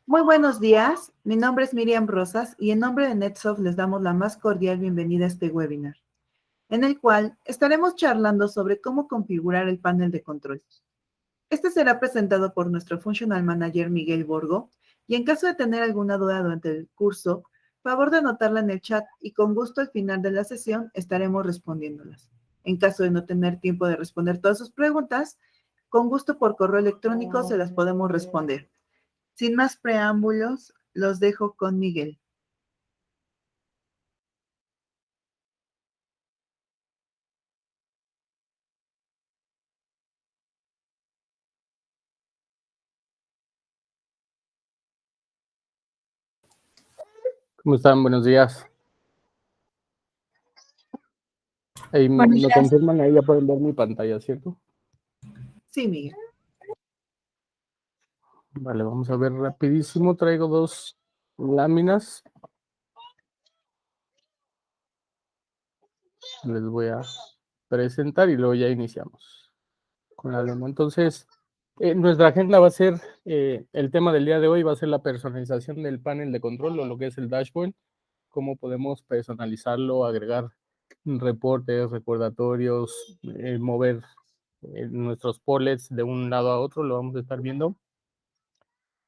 Muy buenos días, mi nombre es Miriam Rosas y en nombre de NetSoft les damos la más cordial bienvenida a este webinar, en el cual estaremos charlando sobre cómo configurar el panel de control. Este será presentado por nuestro Functional Manager Miguel Borgo y en caso de tener alguna duda durante el curso, favor de anotarla en el chat y con gusto al final de la sesión estaremos respondiéndolas. En caso de no tener tiempo de responder todas sus preguntas, con gusto por correo electrónico se las podemos responder. Sin más preámbulos, los dejo con Miguel. ¿Cómo están? Buenos días. Ahí me confirman, ahí ya pueden ver mi pantalla, ¿cierto? Sí, Miguel. Vale, vamos a ver rapidísimo. Traigo dos láminas. Les voy a presentar y luego ya iniciamos con la demo. Entonces, nuestra agenda va a ser, el tema del día de hoy va a ser la personalización del panel de control o lo que es el dashboard. Cómo podemos personalizarlo, agregar reportes, recordatorios, mover nuestros pollets de un lado a otro, lo vamos a estar viendo.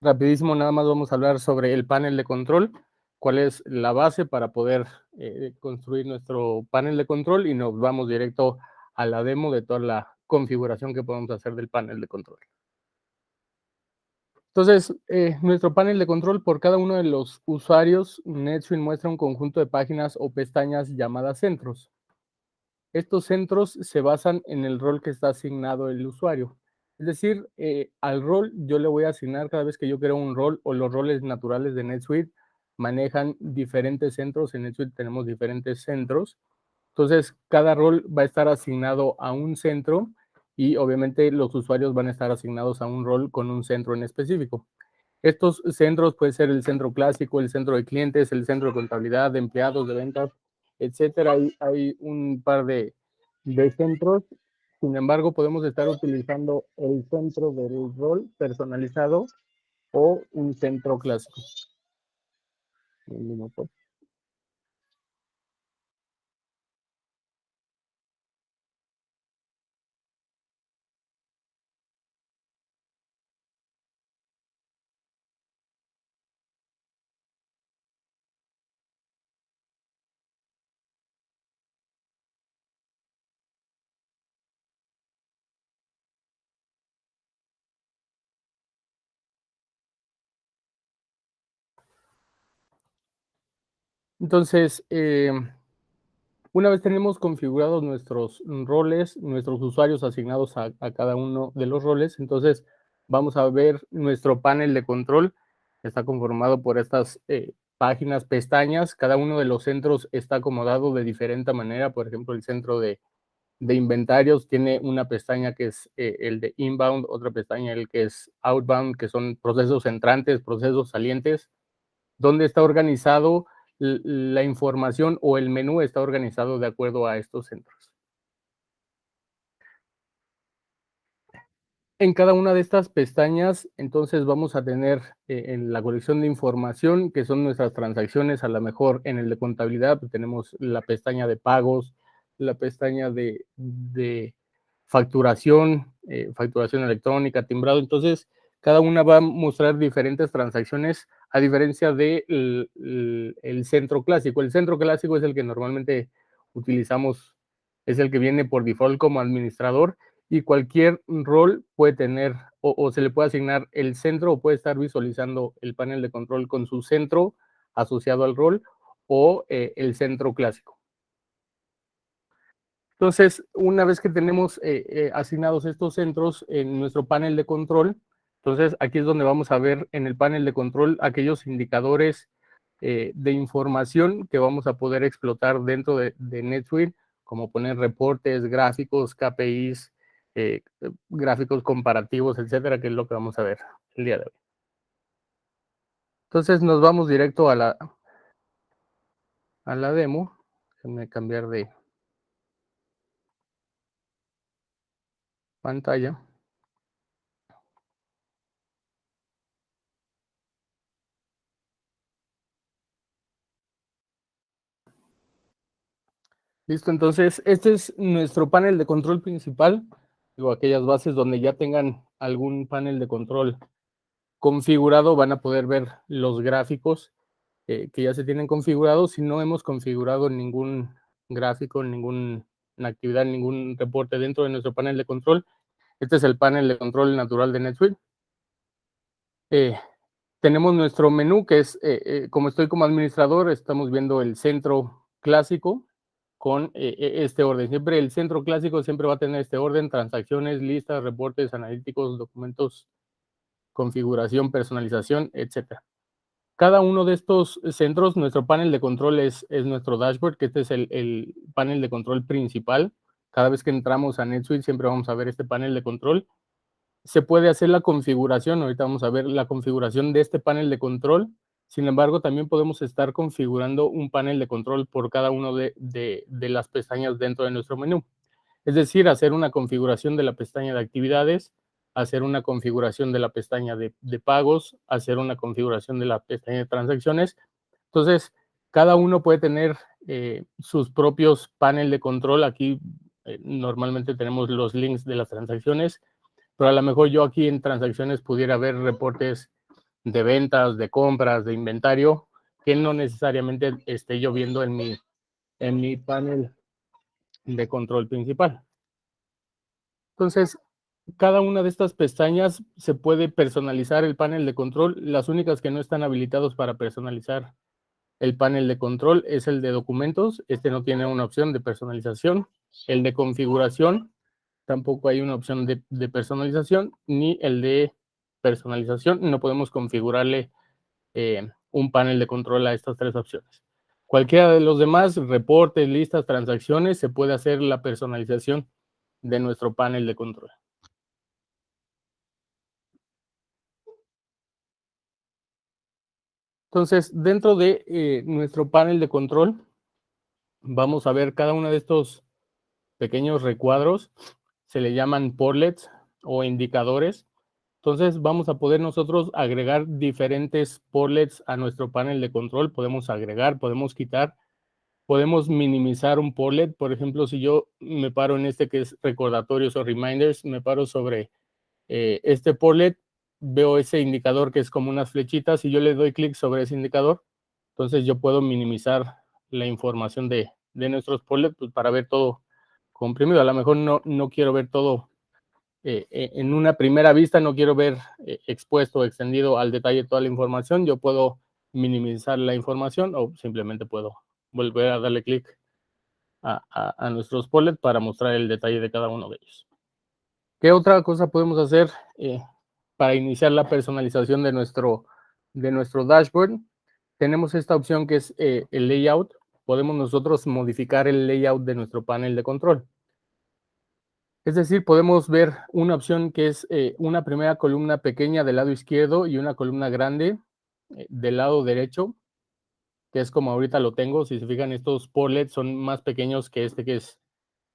Rapidísimo, nada más vamos a hablar sobre el panel de control, cuál es la base para poder construir nuestro panel de control y nos vamos directo a la demo de toda la configuración que podemos hacer del panel de control. Entonces, nuestro panel de control por cada uno de los usuarios, NetSuite muestra un conjunto de páginas o pestañas llamadas centros. Estos centros se basan en el rol que está asignado el usuario. Es decir, al rol yo le voy a asignar cada vez que yo creo un rol o los roles naturales de NetSuite manejan diferentes centros. En NetSuite tenemos diferentes centros. Entonces, cada rol va a estar asignado a un centro y obviamente los usuarios van a estar asignados a un rol con un centro en específico. Estos centros puede ser el centro clásico, el centro de clientes, el centro de contabilidad, de empleados, de ventas, etcétera. Hay un par de centros. Sin embargo, podemos estar utilizando el centro del rol personalizado o un centro clásico. Entonces, una vez tenemos configurados nuestros roles, nuestros usuarios asignados a cada uno de los roles, entonces vamos a ver nuestro panel de control. Está conformado por estas páginas, pestañas. Cada uno de los centros está acomodado de diferente manera. Por ejemplo, el centro de inventarios tiene una pestaña que es el de inbound, otra pestaña el que es outbound, que son procesos entrantes, procesos salientes. Donde está organizado la información o el menú está organizado de acuerdo a estos centros. En cada una de estas pestañas, entonces vamos a tener en la colección de información, que son nuestras transacciones. A lo mejor en el de contabilidad pues tenemos la pestaña de pagos, la pestaña de facturación, facturación electrónica, timbrado. Entonces, cada una va a mostrar diferentes transacciones a diferencia del el centro clásico. El centro clásico es el que normalmente utilizamos, es el que viene por default como administrador, y cualquier rol puede tener o se le puede asignar el centro o puede estar visualizando el panel de control con su centro asociado al rol o el centro clásico. Entonces, una vez que tenemos asignados estos centros en nuestro panel de control, entonces aquí es donde vamos a ver en el panel de control aquellos indicadores de información que vamos a poder explotar dentro de NetSuite, como poner reportes, gráficos, KPIs, gráficos comparativos, etcétera, que es lo que vamos a ver el día de hoy. Entonces nos vamos directo a la demo. Déjenme cambiar de pantalla. Listo, entonces este es nuestro panel de control principal. Digo, aquellas bases donde ya tengan algún panel de control configurado van a poder ver los gráficos que ya se tienen configurados. Si no hemos configurado ningún gráfico, ninguna actividad, ningún reporte dentro de nuestro panel de control, este es el panel de control natural de NetSuite. Tenemos nuestro menú que es, como estoy como administrador, estamos viendo el centro clásico con este orden. Siempre el centro clásico siempre va a tener este orden: transacciones, listas, reportes analíticos, documentos, configuración, personalización, etcétera. Cada uno de estos centros, nuestro panel de control es nuestro dashboard, que este es el panel de control principal. Cada vez que entramos a NetSuite siempre vamos a ver este panel de control. Se puede hacer la configuración, ahorita vamos a ver la configuración de este panel de control. Sin embargo, también podemos estar configurando un panel de control por cada uno de las pestañas dentro de nuestro menú. Es decir, hacer una configuración de la pestaña de actividades, hacer una configuración de la pestaña de pagos, hacer una configuración de la pestaña de transacciones. Entonces, cada uno puede tener sus propios panel de control. Aquí normalmente tenemos los links de las transacciones, pero a lo mejor yo aquí en transacciones pudiera ver reportes de ventas, de compras, de inventario, que no necesariamente esté yo viendo en mi panel de control principal. Entonces, cada una de estas pestañas se puede personalizar el panel de control. Las únicas que no están habilitados para personalizar el panel de control es el de documentos. Este no tiene una opción de personalización. El de configuración, tampoco hay una opción de personalización, ni el de personalización. No podemos configurarle un panel de control a estas tres opciones. Cualquiera de los demás, reportes, listas, transacciones, se puede hacer la personalización de nuestro panel de control. Entonces, dentro de nuestro panel de control, vamos a ver cada uno de estos pequeños recuadros. Se le llaman portlets o indicadores. Entonces, vamos a poder nosotros agregar diferentes portlets a nuestro panel de control. Podemos agregar, podemos quitar, podemos minimizar un portlet. Por ejemplo, si yo me paro en este que es recordatorios o reminders, me paro sobre este portlet, veo ese indicador que es como unas flechitas y yo le doy clic sobre ese indicador. Entonces yo puedo minimizar la información de nuestros portlets pues, para ver todo comprimido. A lo mejor no quiero ver todo en una primera vista, no quiero ver expuesto, extendido al detalle toda la información. Yo puedo minimizar la información o simplemente puedo volver a darle clic a nuestros portlets para mostrar el detalle de cada uno de ellos. ¿Qué otra cosa podemos hacer para iniciar la personalización de nuestro dashboard? Tenemos esta opción que es el layout. Podemos nosotros modificar el layout de nuestro panel de control. Es decir, podemos ver una opción que es una primera columna pequeña del lado izquierdo y una columna grande del lado derecho, que es como ahorita lo tengo. Si se fijan, estos portlets son más pequeños que este, que es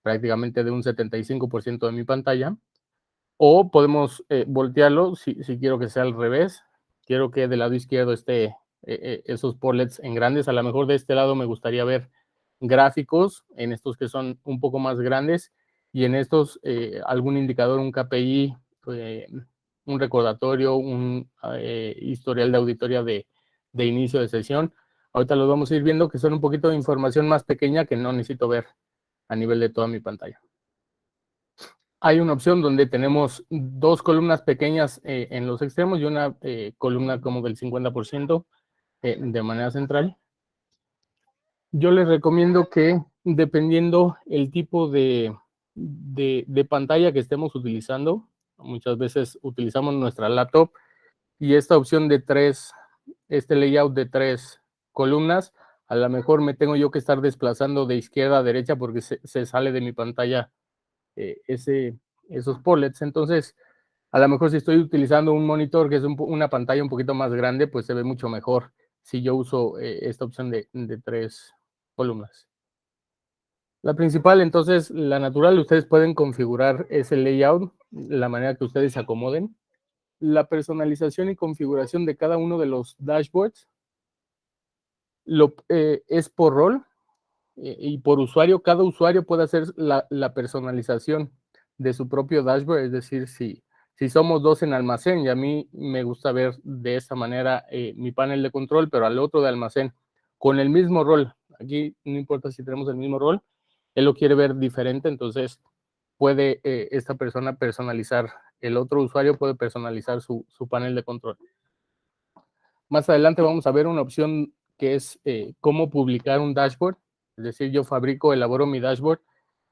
prácticamente de un 75% de mi pantalla. O podemos voltearlo si quiero que sea al revés. Quiero que del lado izquierdo esté esos portlets en grandes. A lo mejor de este lado me gustaría ver gráficos en estos que son un poco más grandes y en estos algún indicador, un KPI, un recordatorio, un historial de auditoría de inicio de sesión. Ahorita los vamos a ir viendo, que son un poquito de información más pequeña que no necesito ver a nivel de toda mi pantalla. Hay una opción donde tenemos dos columnas pequeñas en los extremos y una columna como del 50% de manera central. Yo les recomiendo que, dependiendo el tipo de pantalla que estemos utilizando, muchas veces utilizamos nuestra laptop y esta opción de este layout de 3 columnas, a lo mejor me tengo yo que estar desplazando de izquierda a derecha porque se sale de mi pantalla esos portlets. Entonces, a lo mejor si estoy utilizando un monitor que es una pantalla un poquito más grande, pues se ve mucho mejor si yo uso esta opción de 3 columnas. La principal, entonces, la natural, ustedes pueden configurar ese layout, la manera que ustedes se acomoden. La personalización y configuración de cada uno de los dashboards es por rol. y por usuario, cada usuario puede hacer la personalización de su propio dashboard, es decir, si somos 2 en almacén y a mí me gusta ver de esta manera mi panel de control, pero al otro de almacén con el mismo rol, aquí no importa si tenemos el mismo rol, él lo quiere ver diferente, entonces puede esta persona personalizar, el otro usuario puede personalizar su panel de control. Más adelante vamos a ver una opción que es cómo publicar un dashboard, es decir, yo fabrico, elaboro mi dashboard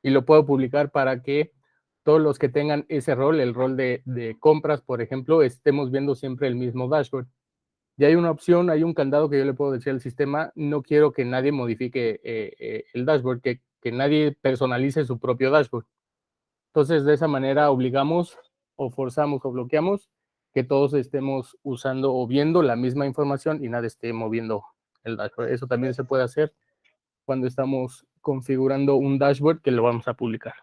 y lo puedo publicar para que todos los que tengan ese rol, el rol de compras, por ejemplo, estemos viendo siempre el mismo dashboard. Y hay una opción, hay un candado que yo le puedo decir al sistema, no quiero que nadie modifique el dashboard, que nadie personalice su propio dashboard. Entonces, de esa manera obligamos o forzamos o bloqueamos que todos estemos usando o viendo la misma información y nadie esté moviendo el dashboard. Eso también se puede hacer cuando estamos configurando un dashboard que lo vamos a publicar.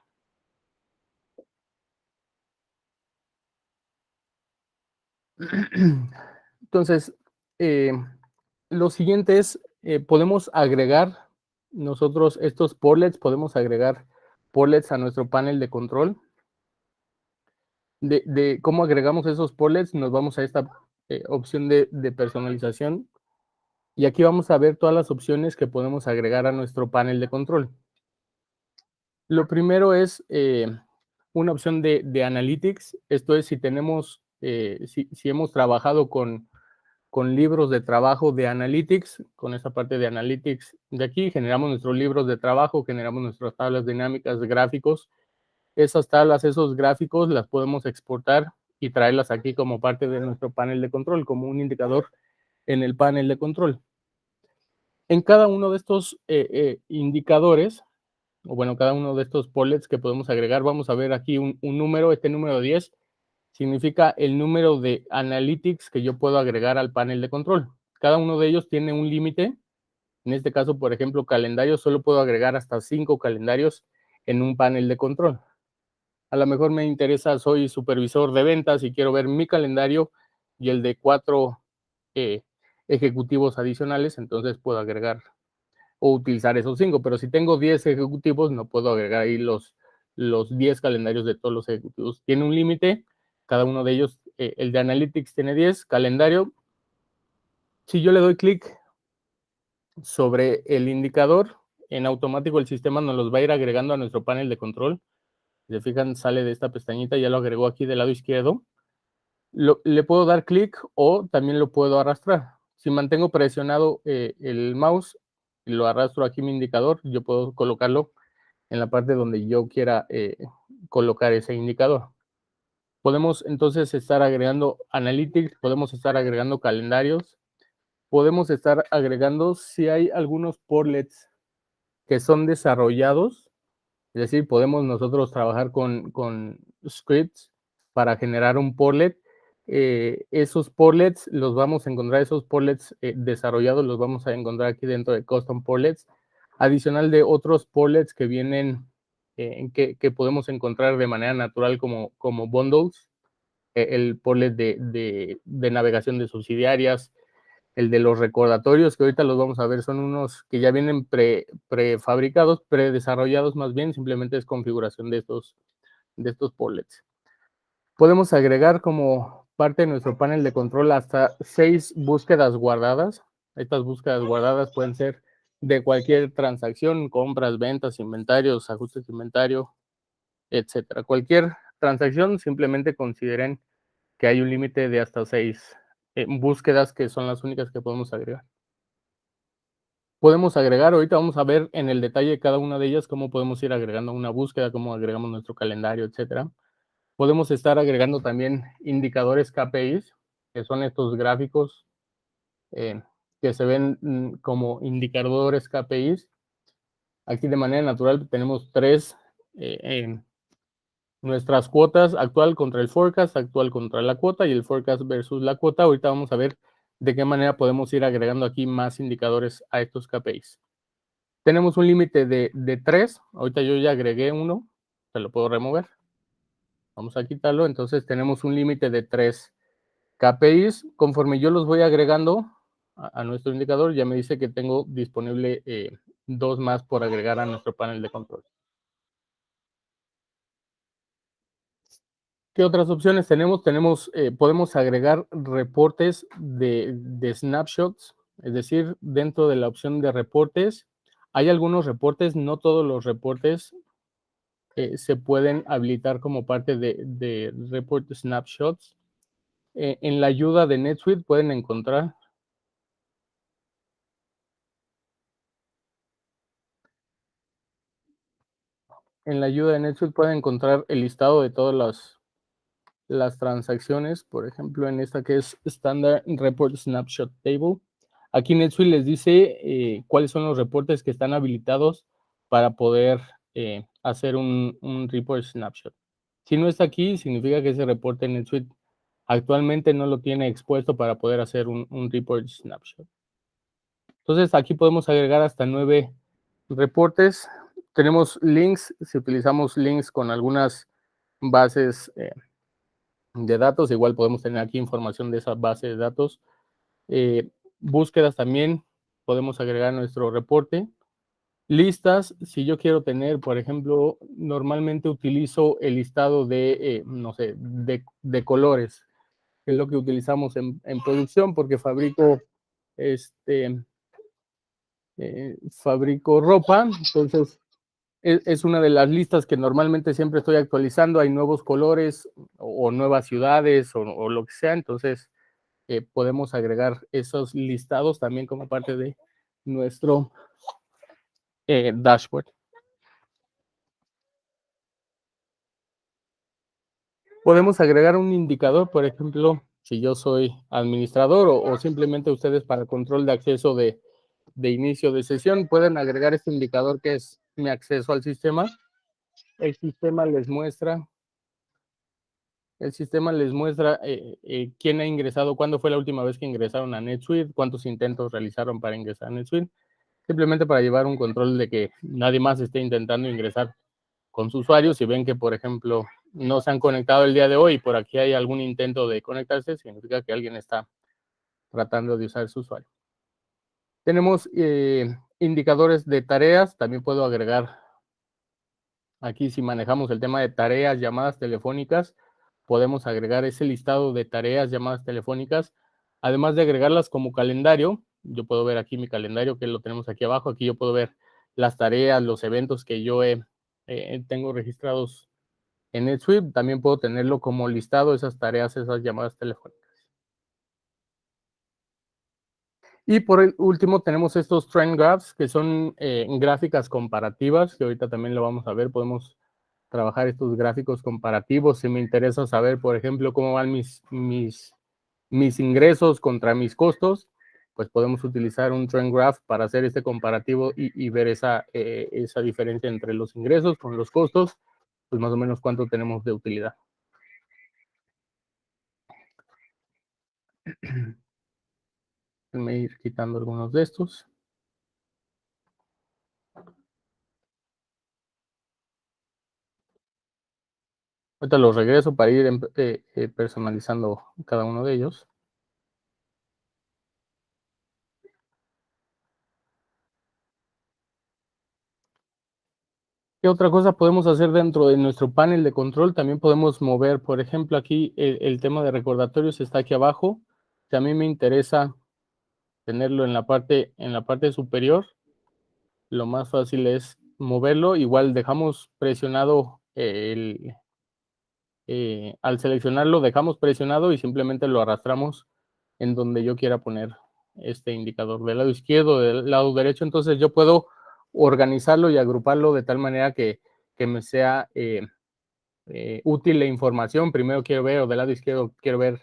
Entonces, lo siguiente es, podemos agregar nosotros estos portlets, podemos agregar portlets a nuestro panel de control. De cómo agregamos esos portlets, nos vamos a esta opción de personalización y aquí vamos a ver todas las opciones que podemos agregar a nuestro panel de control. Lo primero es una opción de Analytics, esto es si tenemos, si hemos trabajado con libros de trabajo de Analytics, con esta parte de Analytics de aquí, generamos nuestros libros de trabajo, generamos nuestras tablas dinámicas, gráficos. Esas tablas, esos gráficos, las podemos exportar y traerlas aquí como parte de nuestro panel de control, como un indicador en el panel de control. En cada uno de estos indicadores, o bueno, cada uno de estos pollets que podemos agregar, vamos a ver aquí un número, este número 10 significa el número de analytics que yo puedo agregar al panel de control. Cada uno de ellos tiene un límite. En este caso, por ejemplo, calendarios, solo puedo agregar hasta 5 calendarios en un panel de control. A lo mejor me interesa, soy supervisor de ventas y quiero ver mi calendario y el de 4 ejecutivos adicionales, entonces puedo agregar o utilizar esos 5, pero si tengo 10 ejecutivos, no puedo agregar ahí los 10 calendarios de todos los ejecutivos. Tiene un límite, cada uno de ellos, el de Analytics tiene 10, calendario. Si yo le doy clic sobre el indicador, en automático el sistema nos los va a ir agregando a nuestro panel de control. Si se fijan, sale de esta pestañita, ya lo agregó aquí del lado izquierdo. Le puedo dar clic o también lo puedo arrastrar. Si mantengo presionado el mouse y lo arrastro aquí mi indicador, yo puedo colocarlo en la parte donde yo quiera colocar ese indicador. Podemos entonces estar agregando Analytics, podemos estar agregando calendarios, podemos estar agregando si hay algunos portlets que son desarrollados, es decir, podemos nosotros trabajar con scripts para generar un portlet. Esos portlets los vamos a encontrar, esos portlets desarrollados los vamos a encontrar aquí dentro de Custom Portlets, adicional de otros portlets que vienen, que podemos encontrar de manera natural como bundles, el portlet de navegación de subsidiarias, el de los recordatorios, que ahorita los vamos a ver, son unos que ya vienen prefabricados, predesarrollados más bien, simplemente es configuración de estos portlets. Podemos agregar como parte de nuestro panel de control hasta 6 búsquedas guardadas. Estas búsquedas guardadas pueden ser de cualquier transacción, compras, ventas, inventarios, ajustes de inventario, etcétera. Cualquier transacción, simplemente consideren que hay un límite de hasta 6 búsquedas que son las únicas que podemos agregar. Podemos agregar, ahorita vamos a ver en el detalle cada una de ellas cómo podemos ir agregando una búsqueda, cómo agregamos nuestro calendario, etcétera. Podemos estar agregando también indicadores KPIs, que son estos gráficos que se ven como indicadores KPIs. Aquí de manera natural tenemos 3 nuestras cuotas, actual contra el forecast, actual contra la cuota y el forecast versus la cuota. Ahorita vamos a ver de qué manera podemos ir agregando aquí más indicadores a estos KPIs. Tenemos un límite de 3, ahorita yo ya agregué uno, se lo puedo remover. Vamos a quitarlo, entonces tenemos un límite de 3 KPIs. Conforme yo los voy agregando a nuestro indicador, ya me dice que tengo disponible 2 más por agregar a nuestro panel de control. ¿Qué otras opciones tenemos? Podemos agregar reportes de snapshots, es decir, dentro de la opción de reportes, hay algunos reportes, no todos los reportes se pueden habilitar como parte de report snapshots. En la ayuda de NetSuite pueden encontrar el listado de todas las transacciones, por ejemplo, en esta que es Standard Report Snapshot Table. Aquí NetSuite les dice cuáles son los reportes que están habilitados para poder hacer un report snapshot. Si no está aquí, significa que ese reporte NetSuite actualmente no lo tiene expuesto para poder hacer un report snapshot. Entonces, aquí podemos agregar hasta 9 reportes. Tenemos links, si utilizamos links con algunas bases de datos, igual podemos tener aquí información de esa base de datos. Búsquedas también podemos agregar nuestro reporte. Listas, si yo quiero tener, por ejemplo, normalmente utilizo el listado de, no sé, de colores, que es lo que utilizamos en producción, porque fabrico ropa, entonces es una de las listas que normalmente siempre estoy actualizando, hay nuevos colores o nuevas ciudades o lo que sea, entonces podemos agregar esos listados también como parte de nuestro dashboard. Podemos agregar un indicador, por ejemplo, si yo soy administrador o simplemente ustedes para control de acceso de inicio de sesión, pueden agregar este indicador que es mi acceso al sistema. El sistema les muestra quién ha ingresado, cuándo fue la última vez que ingresaron a NetSuite, cuántos intentos realizaron para ingresar a NetSuite, simplemente para llevar un control de que nadie más esté intentando ingresar con su usuario. Si ven que, por ejemplo, no se han conectado el día de hoy y por aquí hay algún intento de conectarse, significa que alguien está tratando de usar su usuario. Tenemos indicadores de tareas, también puedo agregar aquí si manejamos el tema de tareas, llamadas telefónicas, podemos agregar ese listado de tareas, llamadas telefónicas, además de agregarlas como calendario. Yo puedo ver aquí mi calendario, que lo tenemos aquí abajo. Aquí yo puedo ver las tareas, los eventos que yo tengo registrados en NetSuite. También puedo tenerlo como listado, esas tareas, esas llamadas telefónicas. Y por el último tenemos estos trend graphs, que son gráficas comparativas, que ahorita también lo vamos a ver. Podemos trabajar estos gráficos comparativos. Si me interesa saber, por ejemplo, cómo van mis ingresos contra mis costos, pues podemos utilizar un trend graph para hacer este comparativo y ver esa diferencia entre los ingresos con los costos, pues más o menos cuánto tenemos de utilidad. Déjenme ir quitando algunos de estos. Ahorita los regreso para ir personalizando cada uno de ellos. ¿Qué otra cosa podemos hacer dentro de nuestro panel de control? También podemos mover, por ejemplo, aquí el tema de recordatorios está aquí abajo. Si a mí me interesa tenerlo en la parte superior, lo más fácil es moverlo. Igual dejamos presionado al seleccionarlo, dejamos presionado y simplemente lo arrastramos en donde yo quiera poner este indicador, del lado izquierdo, del lado derecho. Entonces yo puedo organizarlo y agruparlo de tal manera que me sea útil la información. Primero quiero ver, o del lado izquierdo quiero ver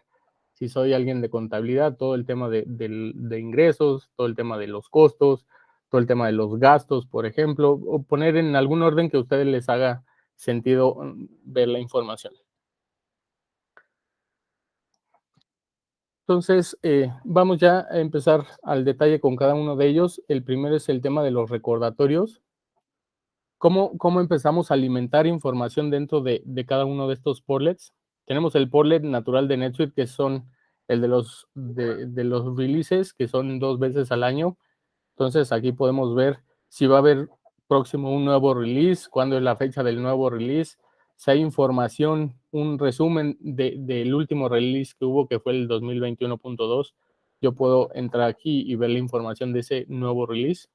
si soy alguien de contabilidad, todo el tema de ingresos, todo el tema de los costos, todo el tema de los gastos, por ejemplo, o poner en algún orden que a ustedes les haga sentido ver la información. Entonces, vamos ya a empezar al detalle con cada uno de ellos. El primero es el tema de los recordatorios. ¿Cómo empezamos a alimentar información dentro de cada uno de estos portlets? Tenemos el portlet natural de NetSuite, que son el de los releases, que son 2 veces al año. Entonces, aquí podemos ver si va a haber próximo un nuevo release, cuándo es la fecha del nuevo release, si hay información, un resumen del último release que hubo, que fue el 2021.2, yo puedo entrar aquí y ver la información de ese nuevo release.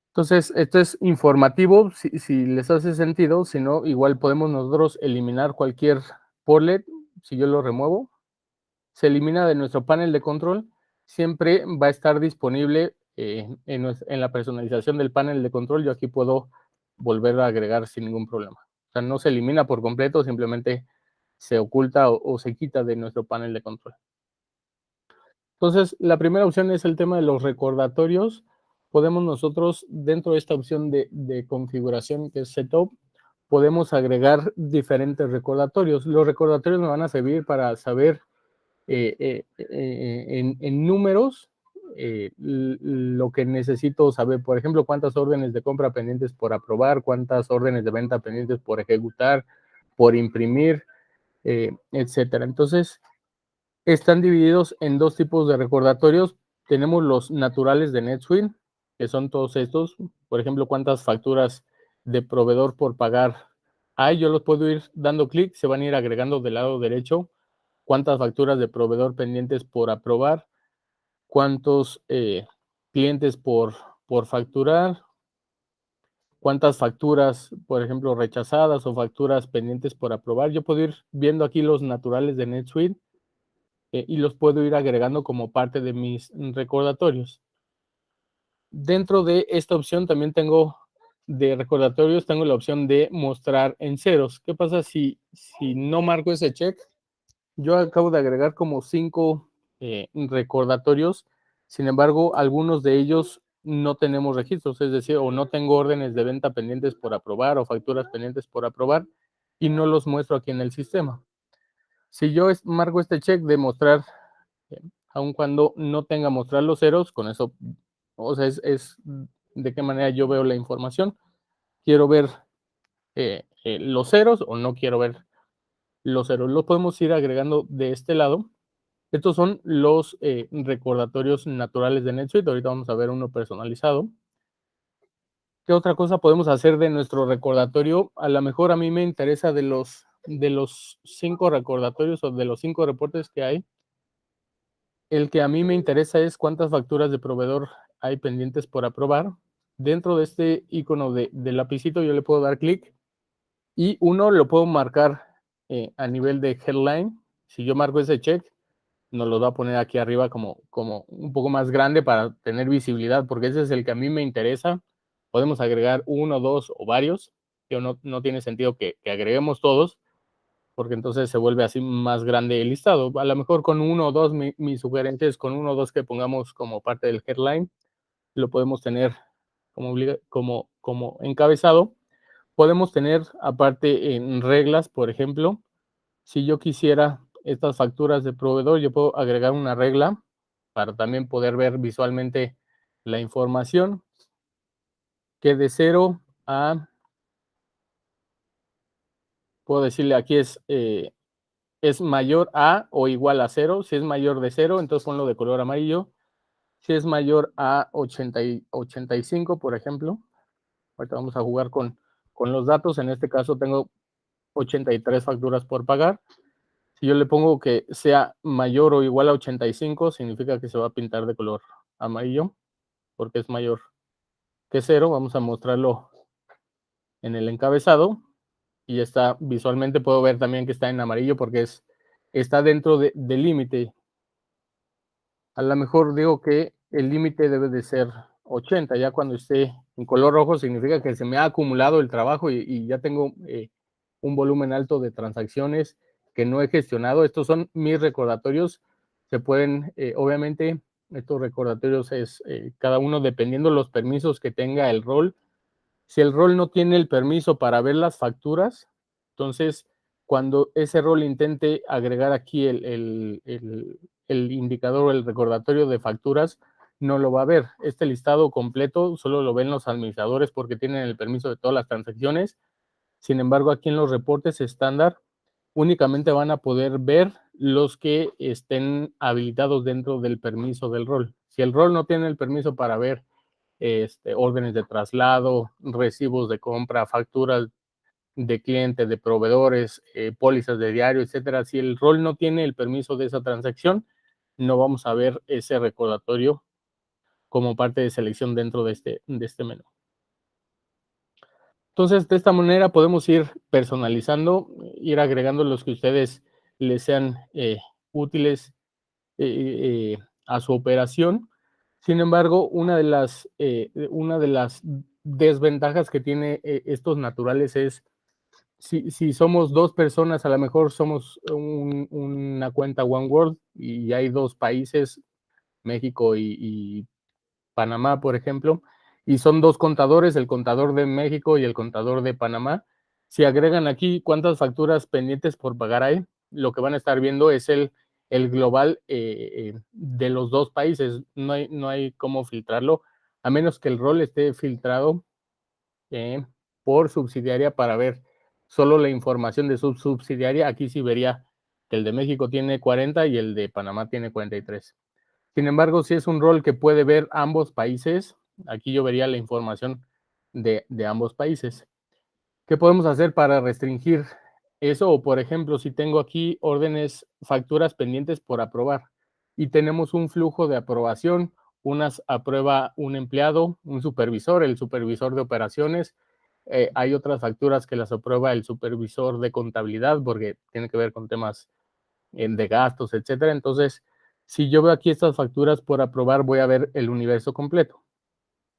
Entonces, esto es informativo, si les hace sentido. Si no, igual podemos nosotros eliminar cualquier portlet. Si yo lo remuevo, se elimina de nuestro panel de control. Siempre va a estar disponible en la personalización del panel de control. Yo aquí puedo volver a agregar sin ningún problema. O sea, no se elimina por completo, simplemente se oculta o se quita de nuestro panel de control. Entonces, la primera opción es el tema de los recordatorios. Podemos nosotros, dentro de esta opción de configuración que es Setup, podemos agregar diferentes recordatorios. Los recordatorios me van a servir para saber en números lo que necesito saber. Por ejemplo, cuántas órdenes de compra pendientes por aprobar, cuántas órdenes de venta pendientes por ejecutar, por imprimir, etcétera. Entonces, están divididos en dos tipos de recordatorios. Tenemos los naturales de NetSuite, que son todos estos. Por ejemplo, cuántas facturas de proveedor por pagar hay. Yo los puedo ir dando clic, se van a ir agregando del lado derecho. Cuántas facturas de proveedor pendientes por aprobar. Cuántos clientes por facturar. Cuántas facturas, por ejemplo, rechazadas o facturas pendientes por aprobar. Yo puedo ir viendo aquí los naturales de NetSuite. Y los puedo ir agregando como parte de mis recordatorios. Dentro de esta opción también tengo de recordatorios, tengo la opción de mostrar en ceros. ¿Qué pasa si no marco ese check? Yo acabo de agregar como 5 recordatorios, sin embargo, algunos de ellos no tenemos registros, es decir, o no tengo órdenes de venta pendientes por aprobar o facturas pendientes por aprobar y no los muestro aquí en el sistema. Si yo marco este check de mostrar, aun cuando no tenga mostrar los ceros, con eso, o sea, es de qué manera yo veo la información. Quiero ver los ceros o no quiero ver los ceros. Lo podemos ir agregando de este lado. Estos son los recordatorios naturales de NetSuite. Ahorita vamos a ver uno personalizado. ¿Qué otra cosa podemos hacer de nuestro recordatorio? A lo mejor a mí me interesa de los 5 recordatorios o de los 5 reportes que hay. El que a mí me interesa es cuántas facturas de proveedor hay pendientes por aprobar. Dentro de este icono de lapicito yo le puedo dar clic y uno lo puedo marcar a nivel de headline. Si yo marco ese check, nos lo va a poner aquí arriba como un poco más grande para tener visibilidad, porque ese es el que a mí me interesa. Podemos agregar 1, 2 o varios, que no tiene sentido que agreguemos todos, porque entonces se vuelve así más grande el listado. A lo mejor con 1 o 2, mi sugerencia es con 1 o 2 que pongamos como parte del headline, lo podemos tener como encabezado. Podemos tener aparte en reglas, por ejemplo, si yo quisiera estas facturas de proveedor, yo puedo agregar una regla para también poder ver visualmente la información, que de 0 a, puedo decirle aquí es mayor a o igual a 0. Si es mayor de 0, entonces ponlo de color amarillo. Si es mayor a 85, por ejemplo, ahorita vamos a jugar con los datos. En este caso tengo 83 facturas por pagar. Si yo le pongo que sea mayor o igual a 85, significa que se va a pintar de color amarillo, porque es mayor que 0. Vamos a mostrarlo en el encabezado. Y está visualmente, puedo ver también que está en amarillo porque está dentro del límite. A lo mejor digo que el límite debe de ser 80. Ya cuando esté en color rojo significa que se me ha acumulado el trabajo y ya tengo un volumen alto de transacciones que no he gestionado. Estos son mis recordatorios. Se pueden, obviamente, estos recordatorios es cada uno dependiendo los permisos que tenga el rol. Si el rol no tiene el permiso para ver las facturas, entonces cuando ese rol intente agregar aquí el indicador o el recordatorio de facturas, no lo va a ver. Este listado completo solo lo ven los administradores porque tienen el permiso de todas las transacciones. Sin embargo, aquí en los reportes estándar únicamente van a poder ver los que estén habilitados dentro del permiso del rol. Si el rol no tiene el permiso para ver órdenes de traslado, recibos de compra, facturas de clientes, de proveedores, pólizas de diario, etcétera, si el rol no tiene el permiso de esa transacción, no vamos a ver ese recordatorio como parte de selección dentro de este menú. Entonces, de esta manera podemos ir personalizando, ir agregando los que ustedes les sean útiles a su operación. Sin embargo, una de las desventajas que tiene estos naturales es si somos dos personas, a lo mejor somos una cuenta OneWorld y hay dos países, México y Panamá, por ejemplo, y son dos contadores, el contador de México y el contador de Panamá. Si agregan aquí cuántas facturas pendientes por pagar hay, lo que van a estar viendo es el global de los dos países. No hay cómo filtrarlo, a menos que el rol esté filtrado por subsidiaria para ver solo la información de su subsidiaria. Aquí sí vería que el de México tiene 40 y el de Panamá tiene 43. Sin embargo, si es un rol que puede ver ambos países, aquí yo vería la información de ambos países. ¿Qué podemos hacer para restringir eso? O, por ejemplo, si tengo aquí órdenes, facturas pendientes por aprobar y tenemos un flujo de aprobación, unas aprueba un empleado, un supervisor, el supervisor de operaciones, hay otras facturas que las aprueba el supervisor de contabilidad porque tiene que ver con temas de gastos, etcétera. Entonces, si yo veo aquí estas facturas por aprobar, voy a ver el universo completo.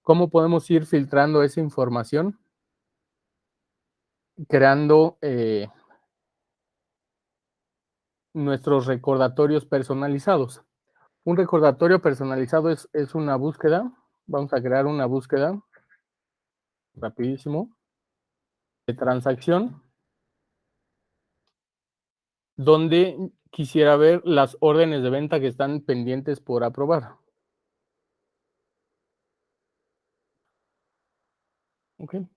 ¿Cómo podemos ir filtrando esa información? Creando nuestros recordatorios personalizados. Un recordatorio personalizado es una búsqueda. Vamos a crear una búsqueda rapidísimo de transacción donde quisiera ver las órdenes de venta que están pendientes por aprobar. Ok. En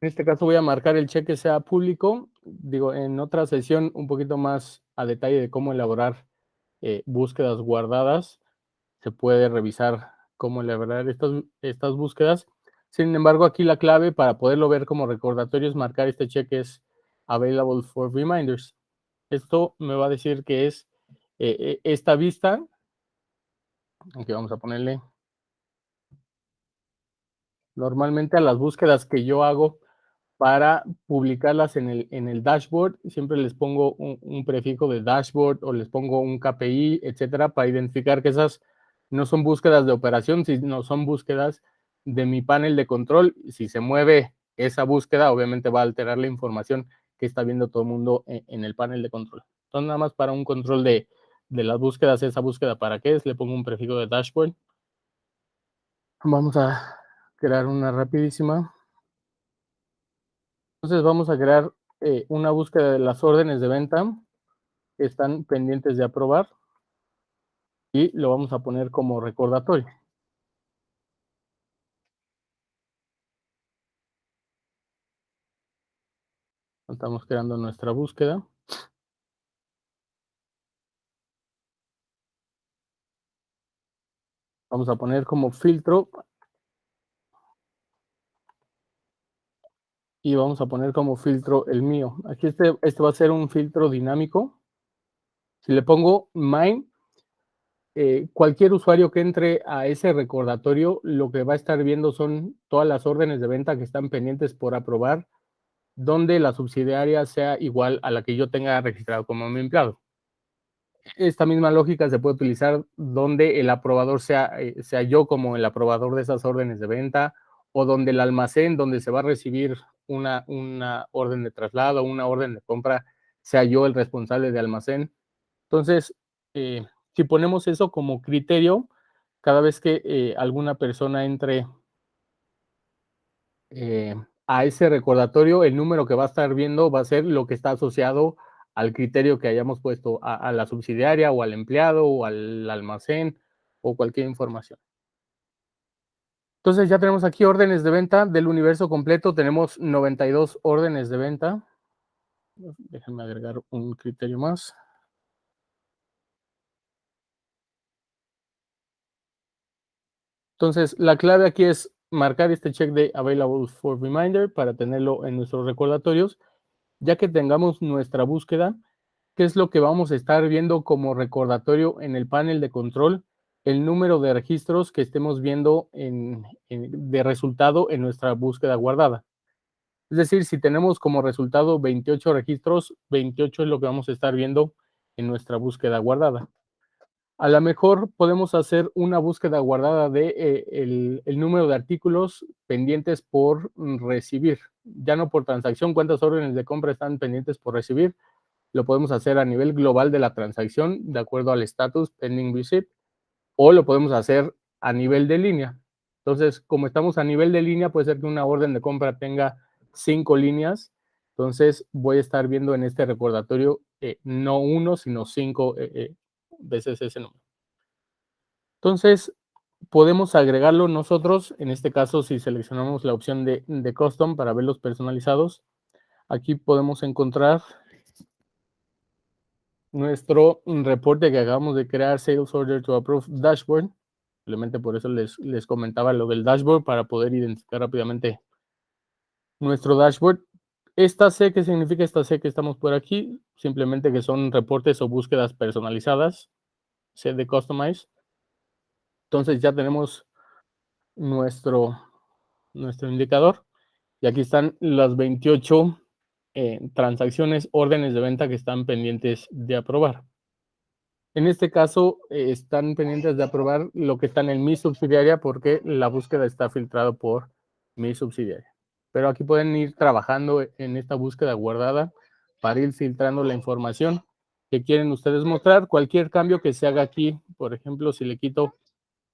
este caso voy a marcar el cheque sea público. Digo, en otra sesión un poquito más a detalle de cómo elaborar búsquedas guardadas. Se puede revisar cómo elaborar estas búsquedas. Sin embargo, aquí la clave para poderlo ver como recordatorio es marcar este cheque es available for reminders. Esto me va a decir que es esta vista. Aquí vamos a ponerle normalmente a las búsquedas que yo hago para publicarlas en el dashboard. Siempre les pongo un prefijo de dashboard o les pongo un KPI, etcétera, para identificar que esas no son búsquedas de operación, sino son búsquedas de mi panel de control. Si se mueve esa búsqueda, obviamente va a alterar la información que está viendo todo el mundo en el panel de control. Entonces, nada más para un control de las búsquedas, esa búsqueda para qué es, le pongo un prefijo de dashboard. Vamos a crear una rapidísima. Entonces vamos a crear una búsqueda de las órdenes de venta que están pendientes de aprobar y lo vamos a poner como recordatorio. Estamos creando nuestra búsqueda. Vamos a poner como filtro y vamos a poner como filtro el mío. Aquí este va a ser un filtro dinámico. Si le pongo mine, cualquier usuario que entre a ese recordatorio, lo que va a estar viendo son todas las órdenes de venta que están pendientes por aprobar, donde la subsidiaria sea igual a la que yo tenga registrado como mi empleado. Esta misma lógica se puede utilizar donde el aprobador sea yo como el aprobador de esas órdenes de venta, o donde el almacén donde se va a recibir una orden de traslado, una orden de compra, sea yo el responsable de almacén. Entonces, si ponemos eso como criterio, cada vez que alguna persona entre a ese recordatorio, el número que va a estar viendo va a ser lo que está asociado al criterio que hayamos puesto a la subsidiaria o al empleado o al almacén o cualquier información. Entonces ya tenemos aquí órdenes de venta del universo completo, tenemos 92 órdenes de venta. Déjenme agregar un criterio más. Entonces, la clave aquí es marcar este check de Available for Reminder para tenerlo en nuestros recordatorios, ya que tengamos nuestra búsqueda, qué es lo que vamos a estar viendo como recordatorio en el panel de control, el número de registros que estemos viendo de resultado en nuestra búsqueda guardada. Es decir, si tenemos como resultado 28 registros, 28 es lo que vamos a estar viendo en nuestra búsqueda guardada. A lo mejor podemos hacer una búsqueda guardada de el número de artículos pendientes por recibir, ya no por transacción, cuántas órdenes de compra están pendientes por recibir. Lo podemos hacer a nivel global de la transacción, de acuerdo al estatus pending receipt, o lo podemos hacer a nivel de línea. Entonces, como estamos a nivel de línea, puede ser que una orden de compra tenga 5 líneas. Entonces, voy a estar viendo en este recordatorio no uno, sino 5 veces ese número. Entonces, podemos agregarlo nosotros, en este caso, si seleccionamos la opción de Custom para verlos personalizados, aquí podemos encontrar nuestro reporte que acabamos de crear, Sales Order to Approve Dashboard. Simplemente por eso les comentaba lo del dashboard, para poder identificar rápidamente nuestro dashboard. Esta C, ¿qué significa esta C que estamos por aquí? Simplemente que son reportes o búsquedas personalizadas, C de Customize. Entonces ya tenemos nuestro indicador. Y aquí están las 28 transacciones, órdenes de venta que están pendientes de aprobar. En este caso, están pendientes de aprobar lo que está en mi subsidiaria, porque la búsqueda está filtrado por mi subsidiaria. Pero aquí pueden ir trabajando en esta búsqueda guardada para ir filtrando la información que quieren ustedes mostrar. Cualquier cambio que se haga aquí, por ejemplo, si le quito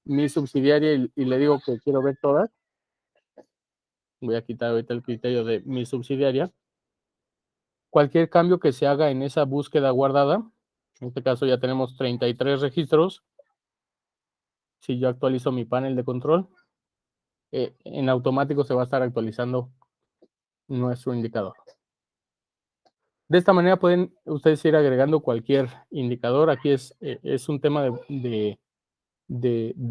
mi subsidiaria y le digo que quiero ver todas, voy a quitar ahorita el criterio de mi subsidiaria. Cualquier cambio que se haga en esa búsqueda guardada, en este caso ya tenemos 33 registros. Si yo actualizo mi panel de control, en automático se va a estar actualizando nuestro indicador. De esta manera pueden ustedes ir agregando cualquier indicador. Aquí es un tema de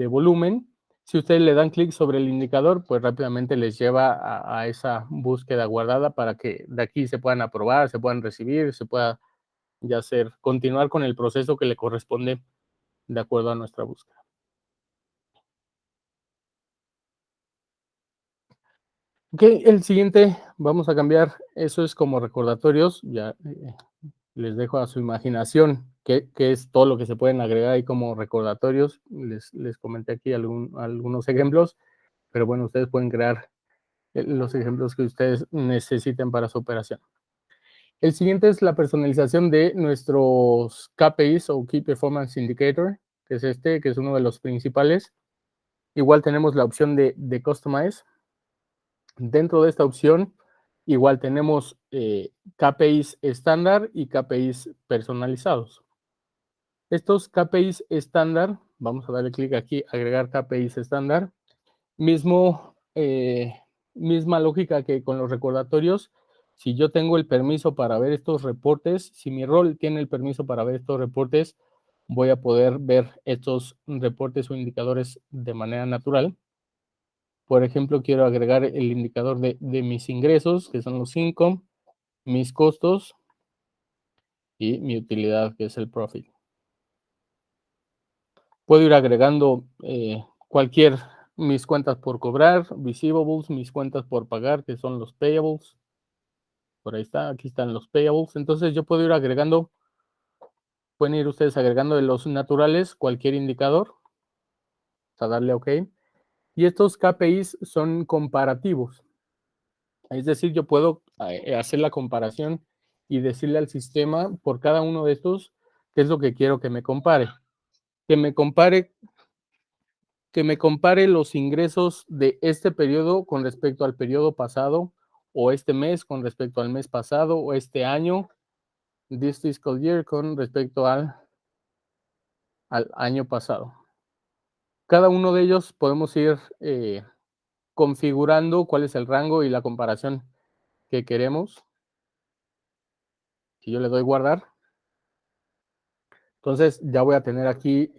volumen. Si ustedes le dan clic sobre el indicador, pues rápidamente les lleva a esa búsqueda guardada, para que de aquí se puedan aprobar, se puedan recibir, se pueda ya continuar con el proceso que le corresponde de acuerdo a nuestra búsqueda. Ok, el siguiente vamos a cambiar, eso es como recordatorios, ya les dejo a su imaginación qué es todo lo que se pueden agregar ahí como recordatorios. Les comenté aquí algunos ejemplos, pero bueno, ustedes pueden crear los ejemplos que ustedes necesiten para su operación. El siguiente es la personalización de nuestros KPIs o Key Performance Indicator, que es que es uno de los principales. Igual tenemos la opción de Customize. Dentro de esta opción, igual tenemos KPIs estándar y KPIs personalizados. Estos KPIs estándar, vamos a darle clic aquí, agregar KPIs estándar. Misma lógica que con los recordatorios. Si yo tengo el permiso para ver estos reportes, si mi rol tiene el permiso para ver estos reportes, voy a poder ver estos reportes o indicadores de manera natural. Por ejemplo, quiero agregar el indicador de mis ingresos, que son los 5, mis costos y mi utilidad, que es el profit. Puedo ir agregando mis cuentas por cobrar, receivables, mis cuentas por pagar, que son los payables. Por ahí está, aquí están los payables. Entonces yo puedo ir agregando, pueden ir ustedes agregando de los naturales cualquier indicador, a darle OK. Y estos KPIs son comparativos. Es decir, yo puedo hacer la comparación y decirle al sistema por cada uno de estos qué es lo que quiero que me compare. Que me compare los ingresos de este periodo con respecto al periodo pasado, o este mes con respecto al mes pasado, o este año, this fiscal year, con respecto al año pasado. Cada uno de ellos podemos ir configurando cuál es el rango y la comparación que queremos. Si yo le doy guardar, entonces ya voy a tener aquí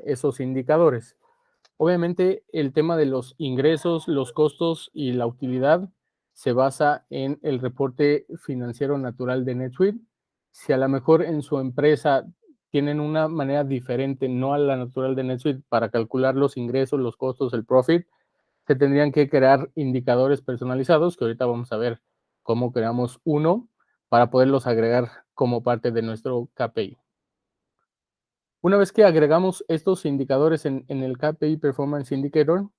esos indicadores. Obviamente el tema de los ingresos, los costos y la utilidad se basa en el reporte financiero natural de NetSuite. Si a lo mejor en su empresa tienen una manera diferente, no a la natural de NetSuite, para calcular los ingresos, los costos, el profit, se tendrían que crear indicadores personalizados, que ahorita vamos a ver cómo creamos uno para poderlos agregar como parte de nuestro KPI. Una vez que agregamos estos indicadores en el KPI Performance Indicator,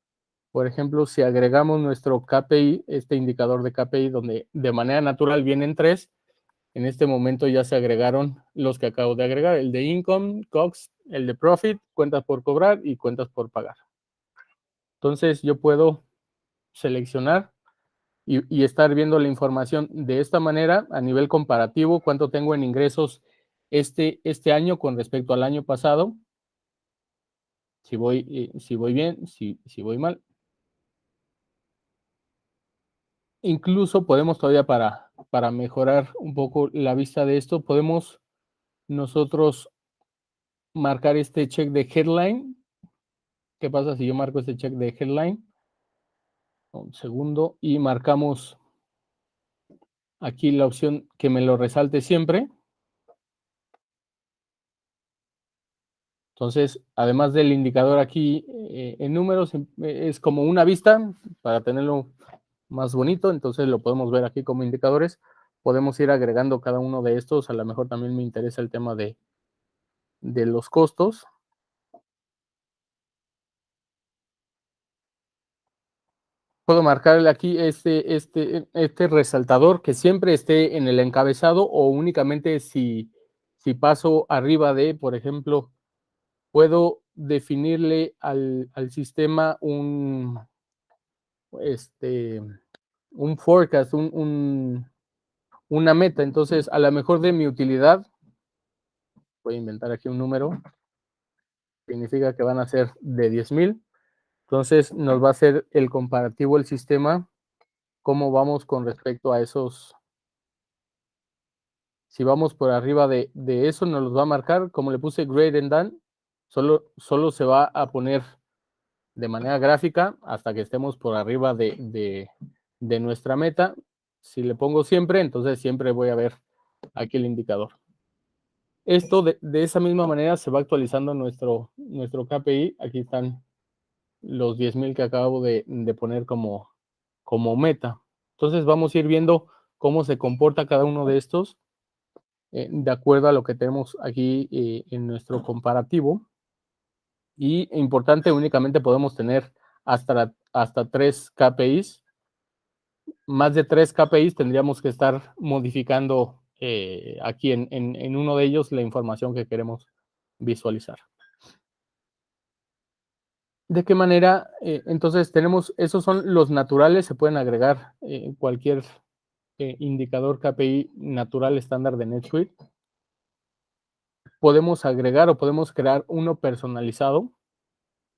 por ejemplo, si agregamos nuestro KPI, este indicador de KPI, donde de manera natural vienen 3, en este momento ya se agregaron los que acabo de agregar, el de Income, COGS, el de Profit, cuentas por cobrar y cuentas por pagar. Entonces yo puedo seleccionar y estar viendo la información de esta manera a nivel comparativo, cuánto tengo en ingresos este año con respecto al año pasado, si voy bien, si voy mal. Incluso podemos todavía para mejorar un poco la vista de esto, podemos nosotros marcar este check de headline. ¿Qué pasa si yo marco este check de headline? Un segundo y marcamos aquí la opción que me lo resalte siempre. Entonces, además del indicador aquí en números, es como una vista para tenerlo más bonito. Entonces lo podemos ver aquí como indicadores. Podemos ir agregando cada uno de estos. A lo mejor también me interesa el tema de los costos. Puedo marcarle aquí este resaltador que siempre esté en el encabezado o únicamente si paso arriba de, por ejemplo, puedo definirle al sistema un forecast, una meta. Entonces, a lo mejor de mi utilidad, voy a inventar aquí un número, significa que van a ser de 10,000. Entonces, nos va a hacer el comparativo el sistema, cómo vamos con respecto a esos. Si vamos por arriba de eso, nos los va a marcar. Como le puse greater than, solo se va a poner de manera gráfica hasta que estemos por arriba de nuestra meta. Si le pongo siempre, entonces siempre voy a ver aquí el indicador. Esto de esa misma manera se va actualizando nuestro KPI. Aquí están los 10,000 que acabo de poner como meta. Entonces vamos a ir viendo cómo se comporta cada uno de estos de acuerdo a lo que tenemos aquí en nuestro comparativo. Y importante, únicamente podemos tener hasta 3 KPIs. Más de 3 KPIs tendríamos que estar modificando aquí en uno de ellos la información que queremos visualizar. ¿De qué manera? Entonces tenemos, esos son los naturales, se pueden agregar cualquier indicador KPI natural estándar de NetSuite. Podemos agregar o podemos crear uno personalizado.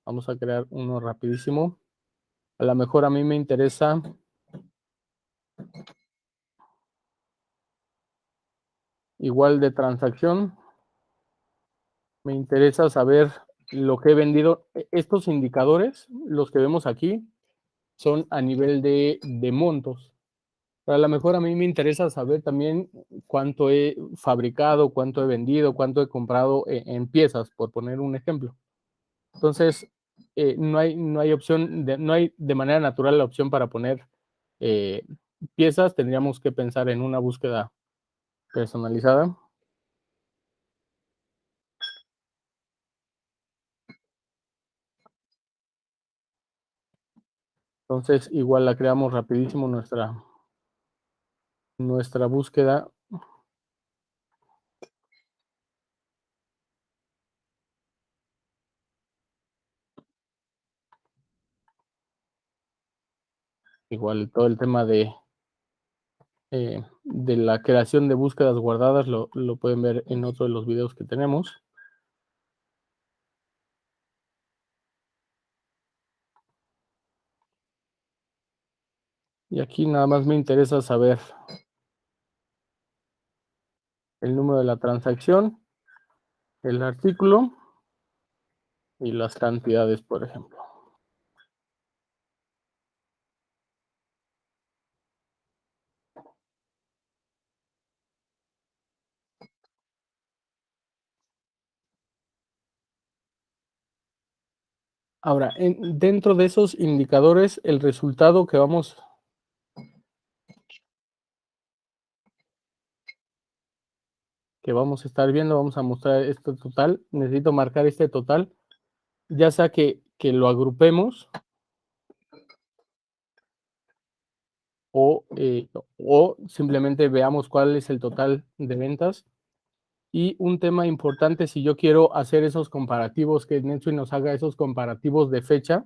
Vamos a crear uno rapidísimo. A lo mejor a mí me interesa igual de transacción. Me interesa saber lo que he vendido. Estos indicadores, los que vemos aquí, son a nivel de montos. Pero a lo mejor a mí me interesa saber también cuánto he fabricado, cuánto he vendido, cuánto he comprado en piezas, por poner un ejemplo. Entonces, no hay opción, no hay de manera natural la opción para poner piezas. Tendríamos que pensar en una búsqueda personalizada. Entonces, igual la creamos rapidísimo nuestra búsqueda. Igual todo el tema de la creación de búsquedas guardadas lo pueden ver en otro de los videos que tenemos. Y aquí nada más me interesa saber el número de la transacción, el artículo y las cantidades, por ejemplo. Ahora, dentro de esos indicadores, el resultado que vamos a estar viendo, vamos a mostrar este total. Necesito marcar este total, ya sea que lo agrupemos o simplemente veamos cuál es el total de ventas. Y un tema importante, si yo quiero hacer esos comparativos, que NetSuite nos haga esos comparativos de fecha,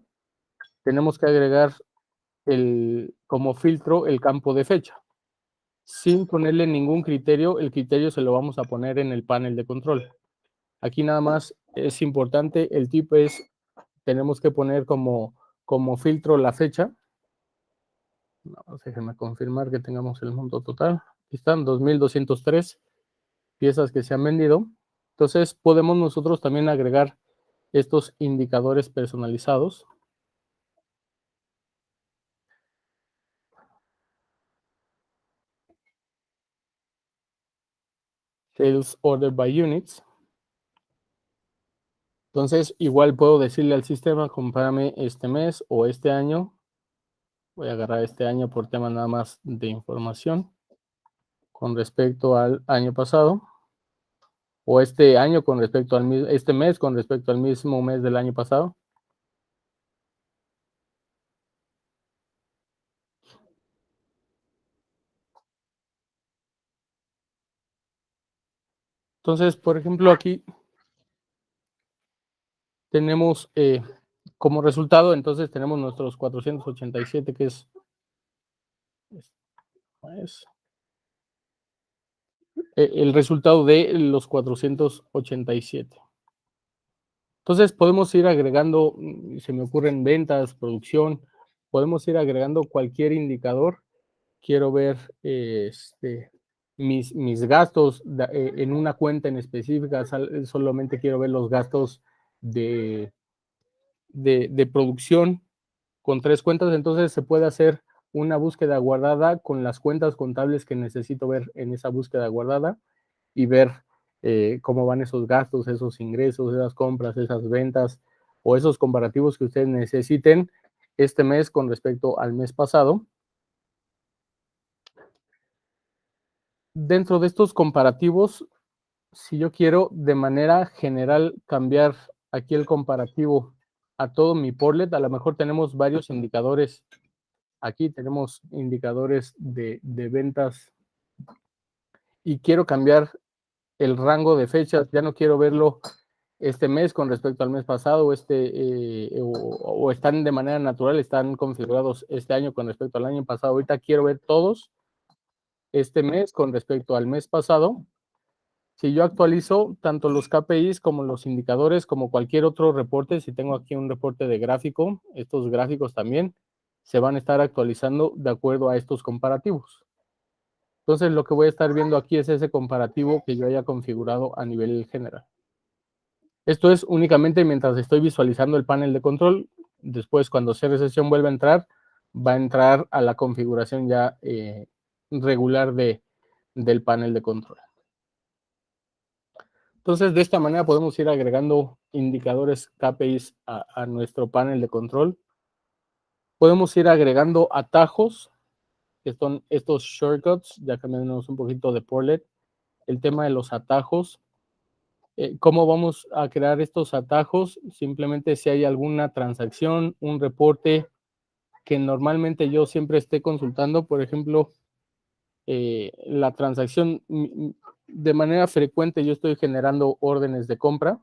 tenemos que agregar como filtro el campo de fecha. Sin ponerle ningún criterio, el criterio se lo vamos a poner en el panel de control. Aquí nada más es importante, el tip es, tenemos que poner como filtro la fecha. Déjenme confirmar que tengamos el monto total. Aquí están 2,203 piezas que se han vendido. Entonces podemos nosotros también agregar estos indicadores personalizados. Sales Order by Units. Entonces, igual puedo decirle al sistema, compárame este mes o este año. Voy a agarrar este año por tema nada más de información con respecto al año pasado. O este año con respecto al este mes con respecto al mismo mes del año pasado. Entonces, por ejemplo, aquí tenemos como resultado, entonces tenemos nuestros 487, que es el resultado de los 487. Entonces podemos ir agregando, se me ocurren ventas, producción, podemos ir agregando cualquier indicador. Quiero ver mis gastos en una cuenta en específica, solamente quiero ver los gastos de producción con 3 cuentas, entonces se puede hacer una búsqueda guardada con las cuentas contables que necesito ver en esa búsqueda guardada y ver cómo van esos gastos, esos ingresos, esas compras, esas ventas o esos comparativos que ustedes necesiten este mes con respecto al mes pasado. Dentro de estos comparativos, si yo quiero de manera general cambiar aquí el comparativo a todo mi portlet, a lo mejor tenemos varios indicadores. Aquí tenemos indicadores de ventas y quiero cambiar el rango de fechas. Ya no quiero verlo este mes con respecto al mes pasado o están de manera natural, están configurados este año con respecto al año pasado. Ahorita quiero ver todos este mes con respecto al mes pasado. Si yo actualizo tanto los KPIs como los indicadores, como cualquier otro reporte, si tengo aquí un reporte de gráfico, estos gráficos también se van a estar actualizando de acuerdo a estos comparativos. Entonces, lo que voy a estar viendo aquí es ese comparativo que yo haya configurado a nivel general. Esto es únicamente mientras estoy visualizando el panel de control. Después, cuando cierre sesión vuelva a entrar, va a entrar a la configuración ya regular del panel de control. Entonces, de esta manera podemos ir agregando indicadores KPIs a nuestro panel de control. Podemos ir agregando atajos, que son estos shortcuts, ya cambiamos un poquito de portlet. El tema de los atajos. ¿Cómo vamos a crear estos atajos? Simplemente si hay alguna transacción, un reporte que normalmente yo siempre esté consultando, por ejemplo, la transacción, de manera frecuente yo estoy generando órdenes de compra.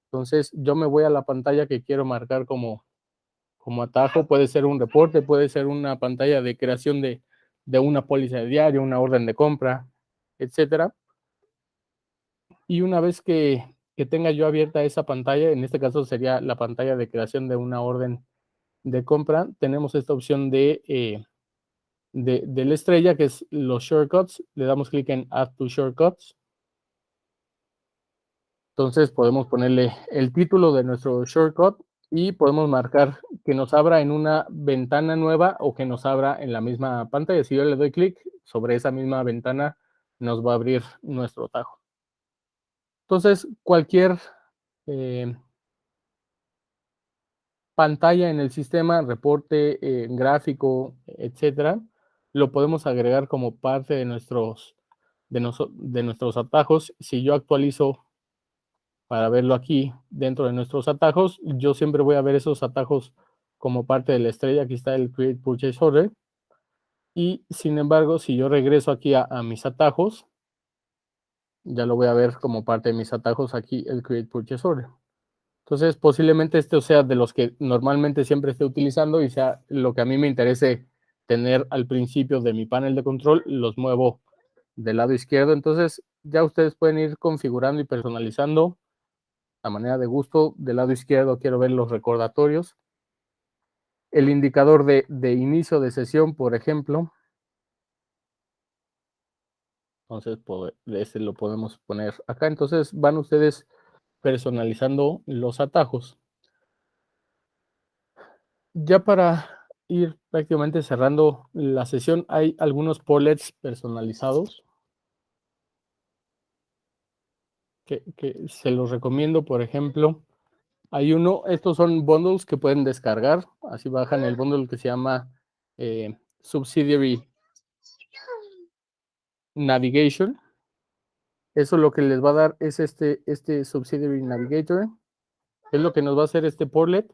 Entonces yo me voy a la pantalla que quiero marcar como atajo, puede ser un reporte, puede ser una pantalla de creación de una póliza de diario, una orden de compra, etcétera. Y una vez que tenga yo abierta esa pantalla, en este caso sería la pantalla de creación de una orden de compra, tenemos esta opción de de la estrella, que es los shortcuts. Le damos clic en Add to Shortcuts. Entonces podemos ponerle el título de nuestro shortcut y podemos marcar que nos abra en una ventana nueva o que nos abra en la misma pantalla. Si yo le doy clic sobre esa misma ventana, nos va a abrir nuestro atajo. Entonces, cualquier pantalla en el sistema, reporte, gráfico, etcétera, lo podemos agregar como parte de nuestros atajos. Si yo actualizo para verlo aquí dentro de nuestros atajos, yo siempre voy a ver esos atajos como parte de la estrella. Aquí está el Create Purchase Order. Y sin embargo, si yo regreso aquí a mis atajos, ya lo voy a ver como parte de mis atajos aquí el Create Purchase Order. Entonces, posiblemente este sea de los que normalmente siempre esté utilizando y sea lo que a mí me interese tener al principio de mi panel de control. Los muevo del lado izquierdo. Entonces, ya ustedes pueden ir configurando y personalizando a manera de gusto. Del lado izquierdo quiero ver los recordatorios. El indicador de inicio de sesión, por ejemplo. Entonces, ese lo podemos poner acá. Entonces, van ustedes personalizando los atajos. Ya para ir prácticamente cerrando la sesión, hay algunos portlets personalizados que se los recomiendo. Por ejemplo, hay uno, estos son bundles que pueden descargar. Así bajan el bundle que se llama Subsidiary Navigation. Eso lo que les va a dar es este Subsidiary Navigator. Es lo que nos va a hacer este portlet.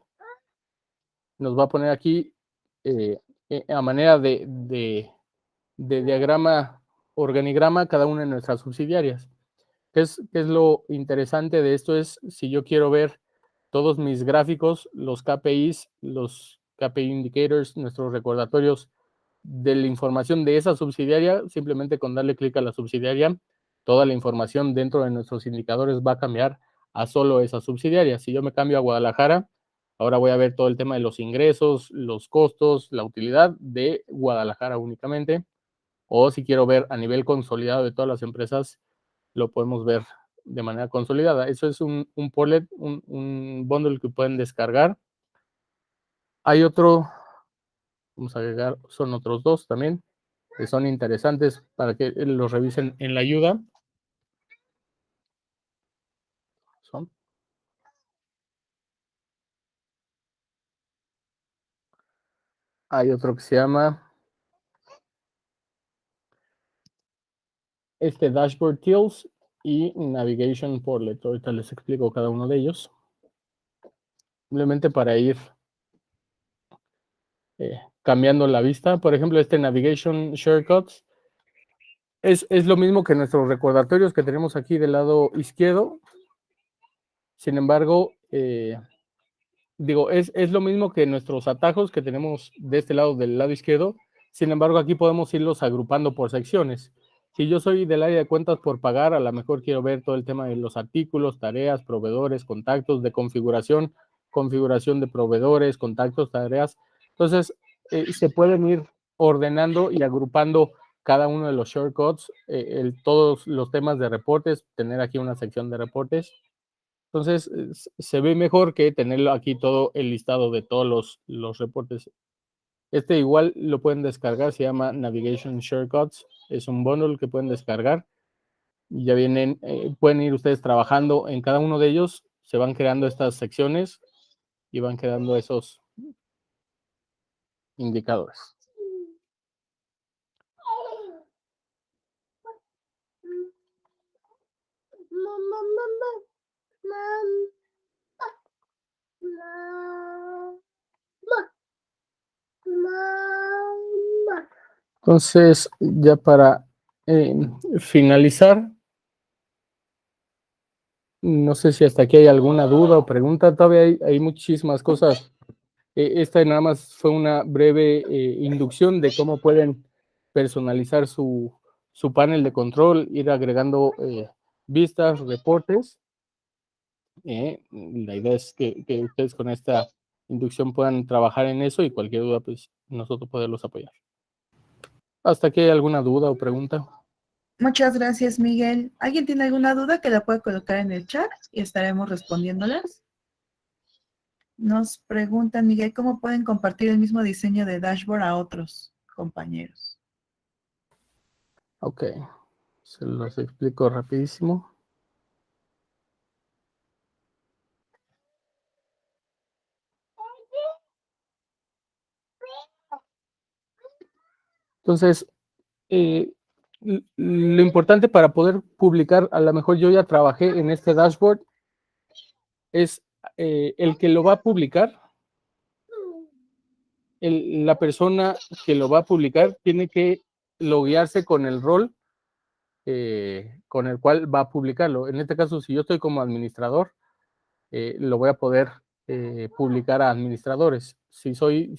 Nos va a poner aquí a manera de diagrama, organigrama, cada una de nuestras subsidiarias. ¿Qué es lo interesante de esto? Es si yo quiero ver todos mis gráficos, los KPIs, los KPI indicators, nuestros recordatorios de la información de esa subsidiaria, simplemente con darle clic a la subsidiaria, toda la información dentro de nuestros indicadores va a cambiar a solo esa subsidiaria. Si yo me cambio a Guadalajara, ahora voy a ver todo el tema de los ingresos, los costos, la utilidad de Guadalajara únicamente. O si quiero ver a nivel consolidado de todas las empresas, lo podemos ver de manera consolidada. Eso es un portlet, un bundle que pueden descargar. Hay otro, vamos a agregar, son otros dos también, que son interesantes para que los revisen en la ayuda. Son. Hay otro que se llama Dashboard Tools y Navigation Portlet. Ahorita les explico cada uno de ellos. Simplemente para ir cambiando la vista. Por ejemplo, Navigation Shortcuts es lo mismo que nuestros recordatorios que tenemos aquí del lado izquierdo. Sin embargo, es lo mismo que nuestros atajos que tenemos de este lado, del lado izquierdo. Sin embargo, aquí podemos irlos agrupando por secciones. Si yo soy del área de cuentas por pagar, a lo mejor quiero ver todo el tema de los artículos, tareas, proveedores, contactos, de configuración de proveedores, contactos, tareas. Entonces, se pueden ir ordenando y agrupando cada uno de los shortcuts, todos los temas de reportes, tener aquí una sección de reportes. Entonces, se ve mejor que tenerlo aquí todo el listado de todos los reportes. Igual lo pueden descargar, se llama Navigation Shortcuts. Es un bundle que pueden descargar. Y ya vienen, pueden ir ustedes trabajando en cada uno de ellos. Se van creando estas secciones y van quedando esos indicadores. Entonces, ya para finalizar, no sé si hasta aquí hay alguna duda o pregunta. Todavía hay muchísimas cosas. Esta nada más fue una breve inducción de cómo pueden personalizar su panel de control, ir agregando vistas, reportes. La idea es que ustedes con esta inducción puedan trabajar en eso y cualquier duda, pues nosotros poderlos apoyar. ¿Hasta aquí hay alguna duda o pregunta? Muchas gracias, Miguel. ¿Alguien tiene alguna duda que la puede colocar en el chat y estaremos respondiéndolas? Nos preguntan, Miguel, ¿cómo pueden compartir el mismo diseño de dashboard a otros compañeros? Ok, se los explico rapidísimo. Entonces, lo importante para poder publicar, a lo mejor yo ya trabajé en este dashboard, es el que lo va a publicar, la persona que lo va a publicar tiene que loguearse con el rol con el cual va a publicarlo. En este caso, si yo estoy como administrador, lo voy a poder publicar a administradores. Si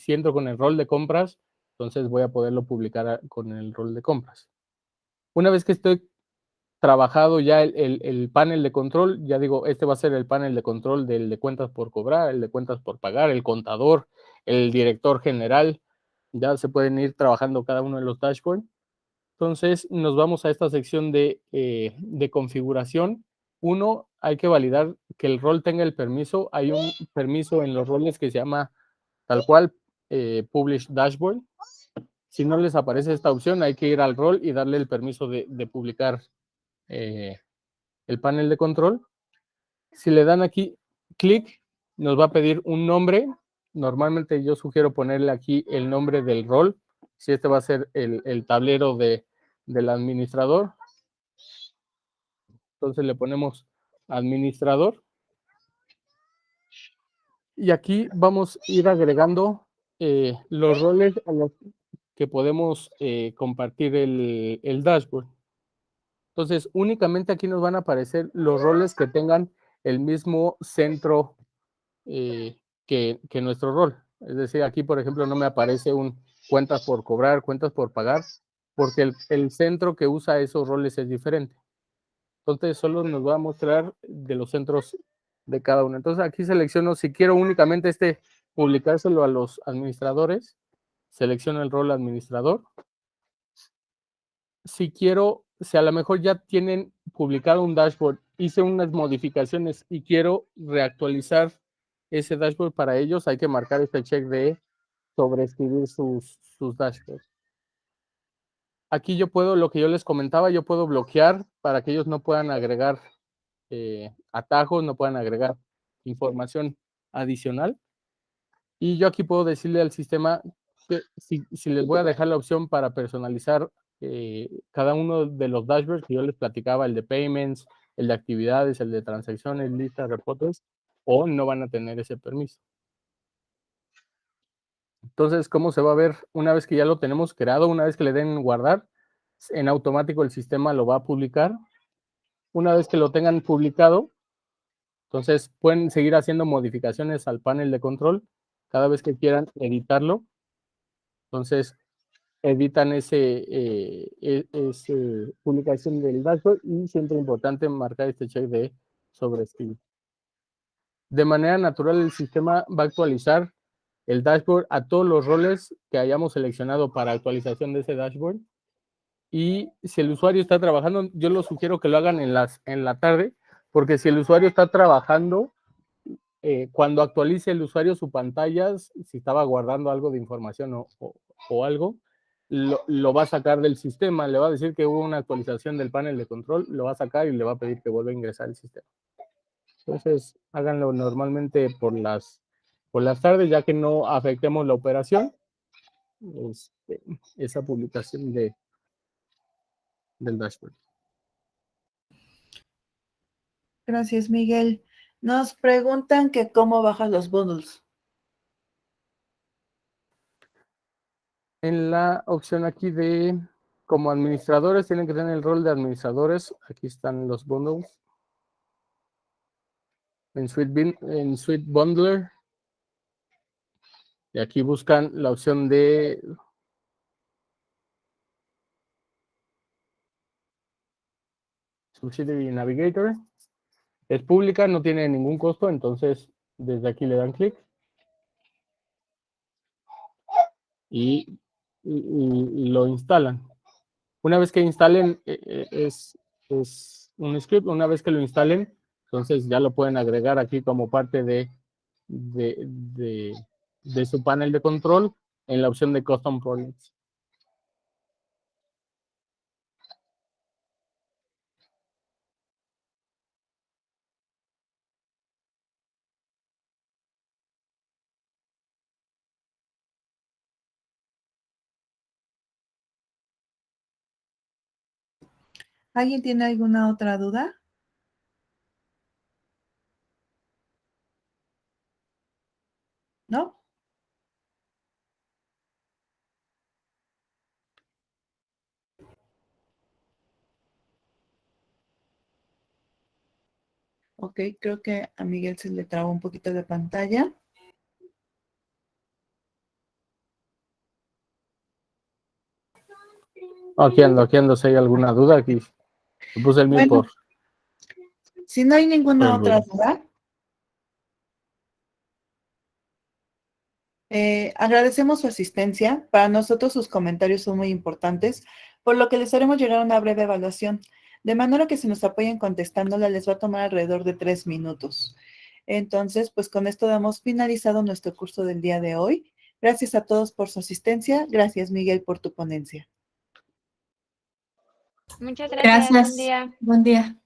entro con el rol de compras, entonces voy a poderlo publicar con el rol de compras. Una vez que estoy trabajado ya el panel de control, ya digo, este va a ser el panel de control del de cuentas por cobrar, el de cuentas por pagar, el contador, el director general, ya se pueden ir trabajando cada uno de los dashboards. Entonces nos vamos a esta sección de configuración. Uno, hay que validar que el rol tenga el permiso. Hay un permiso en los roles que se llama tal cual Publish Dashboard. Si no les aparece esta opción, hay que ir al rol y darle el permiso de publicar el panel de control. Si le dan aquí clic, nos va a pedir un nombre. Normalmente yo sugiero ponerle aquí el nombre del rol. Si este va a ser el tablero del administrador. Entonces le ponemos administrador. Y aquí vamos a ir agregando los roles a los que podemos compartir el dashboard. Entonces, únicamente aquí nos van a aparecer los roles que tengan el mismo centro que nuestro rol. Es decir, aquí, por ejemplo, no me aparece un cuentas por cobrar, cuentas por pagar, porque el centro que usa esos roles es diferente. Entonces, solo nos va a mostrar de los centros de cada uno. Entonces, aquí selecciono, si quiero únicamente publicárselo a los administradores, selecciono el rol administrador. Si quiero, si a lo mejor ya tienen publicado un dashboard, hice unas modificaciones y quiero reactualizar ese dashboard para ellos, hay que marcar este check de sobreescribir sus dashboards. Aquí yo puedo, lo que yo les comentaba, yo puedo bloquear para que ellos no puedan agregar atajos, no puedan agregar información adicional. Y yo aquí puedo decirle al sistema que si les voy a dejar la opción para personalizar cada uno de los dashboards que yo les platicaba, el de payments, el de actividades, el de transacciones, listas, reportes, o no van a tener ese permiso. Entonces, ¿cómo se va a ver una vez que ya lo tenemos creado? Una vez que le den guardar, en automático el sistema lo va a publicar. Una vez que lo tengan publicado, entonces pueden seguir haciendo modificaciones al panel de control cada vez que quieran editarlo. Entonces, editan ese publicación del dashboard y siempre es importante marcar este check de sobreescribir. De manera natural, el sistema va a actualizar el dashboard a todos los roles que hayamos seleccionado para actualización de ese dashboard. Y si el usuario está trabajando, yo lo sugiero que lo hagan en la tarde, porque si el usuario está trabajando, cuando actualice el usuario su pantalla, si estaba guardando algo de información o algo, lo va a sacar del sistema, le va a decir que hubo una actualización del panel de control, lo va a sacar y le va a pedir que vuelva a ingresar al sistema. Entonces, háganlo normalmente por las tardes, ya que no afectemos la operación, esa publicación del dashboard. Gracias, Miguel. Nos preguntan que cómo bajas los bundles. En la opción aquí de como administradores, tienen que tener el rol de administradores. Aquí están los bundles. En Suite Bundler. Y aquí buscan la opción de Subsidiary Navigator. Es pública, no tiene ningún costo, entonces desde aquí le dan clic. Y y lo instalan. Una vez que instalen, es un script, una vez que lo instalen, entonces ya lo pueden agregar aquí como parte de su panel de control en la opción de Custom Projects. ¿Alguien tiene alguna otra duda? ¿No? Ok, creo que a Miguel se le trabó un poquito de pantalla. Aquí ando, si hay alguna duda, aquí le puse el mío Bueno, si no hay ninguna otra duda, agradecemos su asistencia. Para nosotros sus comentarios son muy importantes, por lo que les haremos llegar una breve evaluación. De manera que si nos apoyan contestándola, les va a tomar alrededor de 3 minutos. Entonces, pues con esto damos finalizado nuestro curso del día de hoy. Gracias a todos por su asistencia. Gracias, Miguel, por tu ponencia. Muchas gracias. Buen día. Buen día.